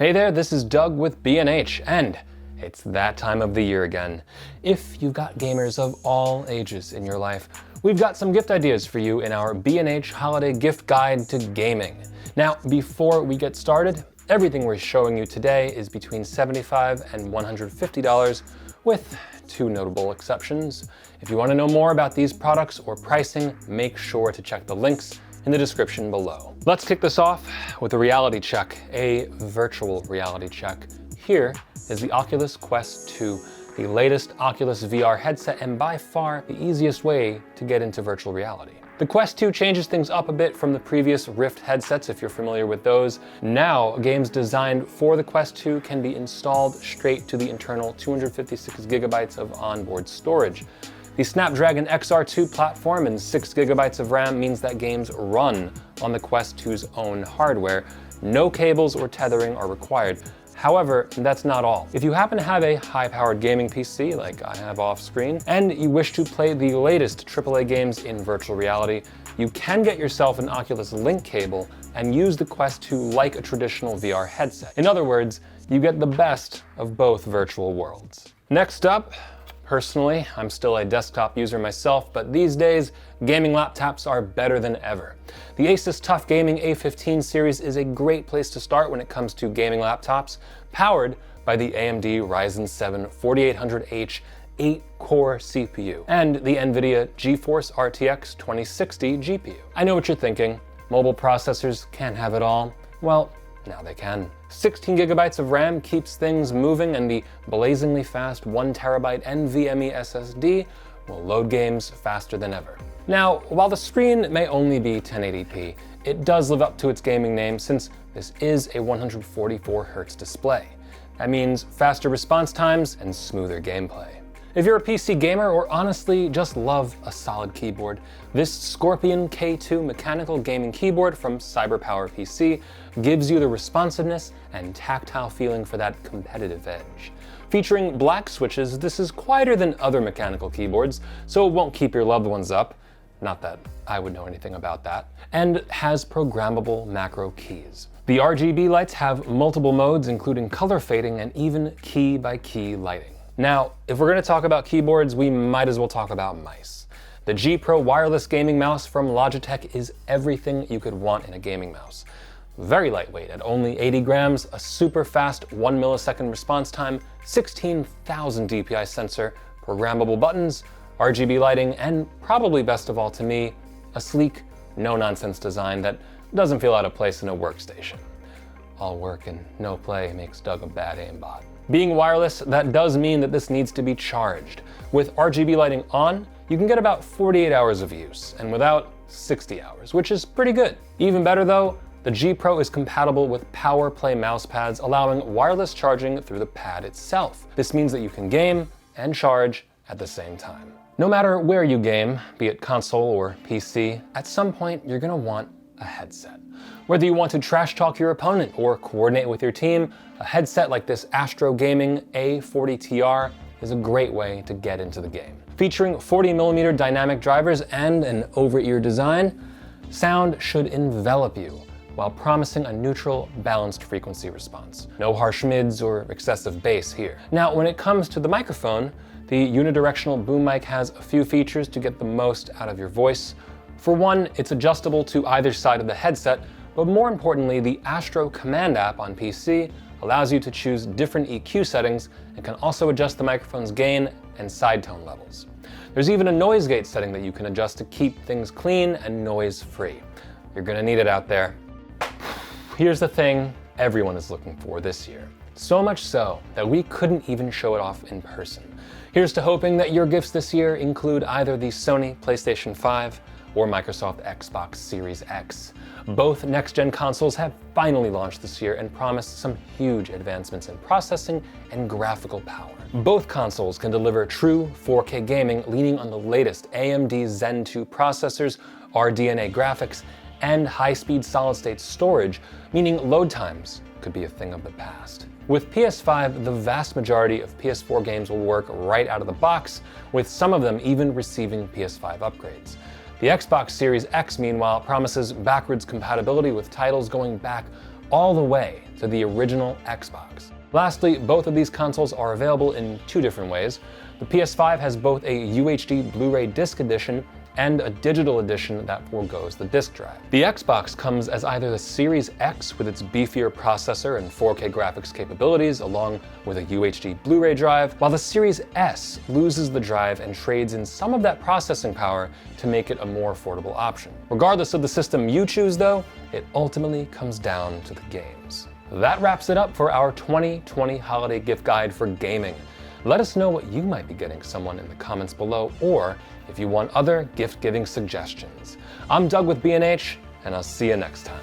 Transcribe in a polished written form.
Hey there, this is Doug with B&H, and it's that time of the year again. If you've got gamers of all ages in your life, we've got some gift ideas for you in our B&H Holiday Gift Guide to Gaming. Now, before we get started, everything we're showing you today is between $75 and $150, with two notable exceptions. If you want to know more about these products or pricing, make sure to check the links in the description below. Let's kick this off with a reality check, a virtual reality check. Here is the Oculus Quest 2, the latest Oculus VR headset and by far the easiest way to get into virtual reality. The Quest 2 changes things up a bit from the previous Rift headsets, if you're familiar with those. Now, games designed for the Quest 2 can be installed straight to the internal 256 gigabytes of onboard storage. The Snapdragon XR2 platform and 6 gigabytes of RAM means that games run on the Quest 2's own hardware. No cables or tethering are required. However, that's not all. If you happen to have a high-powered gaming PC, like I have off-screen, and you wish to play the latest AAA games in virtual reality, you can get yourself an Oculus Link cable and use the Quest 2 like a traditional VR headset. In other words, you get the best of both virtual worlds. Next up, personally, I'm still a desktop user myself, but these days, gaming laptops are better than ever. The Asus TUF Gaming A15 series is a great place to start when it comes to gaming laptops, powered by the AMD Ryzen 7 4800H 8-core CPU and the NVIDIA GeForce RTX 2060 GPU. I know what you're thinking, mobile processors can't have it all. Well, now they can. 16 gigabytes of RAM keeps things moving, and the blazingly fast 1 terabyte NVMe SSD will load games faster than ever. Now, while the screen may only be 1080p, it does live up to its gaming name since this is a 144Hz display. That means faster response times and smoother gameplay. If you're a PC gamer or honestly just love a solid keyboard, this Scorpion K2 mechanical gaming keyboard from Cyberpower PC gives you the responsiveness and tactile feeling for that competitive edge. Featuring black switches, this is quieter than other mechanical keyboards, so it won't keep your loved ones up. Not that I would know anything about that. And has programmable macro keys. The RGB lights have multiple modes, including color fading and even key-by-key lighting. Now, if we're going to talk about keyboards, we might as well talk about mice. The G Pro wireless gaming mouse from Logitech is everything you could want in a gaming mouse. Very lightweight at only 80 grams, a super fast 1 millisecond response time, 16,000 DPI sensor, programmable buttons, RGB lighting, and probably best of all to me, a sleek, no-nonsense design that doesn't feel out of place in a workstation. All work and no play makes Doug a bad aimbot. Being wireless, that does mean that this needs to be charged. With RGB lighting on, you can get about 48 hours of use, and without, 60 hours, which is pretty good. Even better though, the G Pro is compatible with PowerPlay mouse pads, allowing wireless charging through the pad itself. This means that you can game and charge at the same time. No matter where you game, be it console or PC, at some point you're gonna want a headset. Whether you want to trash talk your opponent or coordinate with your team, a headset like this Astro Gaming A40TR is a great way to get into the game. Featuring 40mm dynamic drivers and an over-ear design, sound should envelop you while promising a neutral, balanced frequency response. No harsh mids or excessive bass here. Now, when it comes to the microphone, the unidirectional boom mic has a few features to get the most out of your voice. For one, it's adjustable to either side of the headset, but more importantly, the Astro Command app on PC allows you to choose different EQ settings and can also adjust the microphone's gain and side tone levels. There's even a noise gate setting that you can adjust to keep things clean and noise-free. You're gonna need it out there. Here's the thing everyone is looking for this year. So much so that we couldn't even show it off in person. Here's to hoping that your gifts this year include either the Sony PlayStation 5 or Microsoft Xbox Series X. Both next-gen consoles have finally launched this year and promise some huge advancements in processing and graphical power. Both consoles can deliver true 4K gaming leaning on the latest AMD Zen 2 processors, RDNA graphics, and high-speed solid-state storage, meaning load times could be a thing of the past. With PS5, the vast majority of PS4 games will work right out of the box, with some of them even receiving PS5 upgrades. The Xbox Series X, meanwhile, promises backwards compatibility with titles going back all the way to the original Xbox. Lastly, both of these consoles are available in two different ways. The PS5 has both a UHD Blu-ray disc edition and a digital edition that forgoes the disc drive. The Xbox comes as either the Series X with its beefier processor and 4K graphics capabilities along with a UHD Blu-ray drive, while the Series S loses the drive and trades in some of that processing power to make it a more affordable option. Regardless of the system you choose though, it ultimately comes down to the games. That wraps it up for our 2020 holiday gift guide for gaming. Let us know what you might be getting someone in the comments below, or if you want other gift-giving suggestions. I'm Doug with B&H, and I'll see you next time.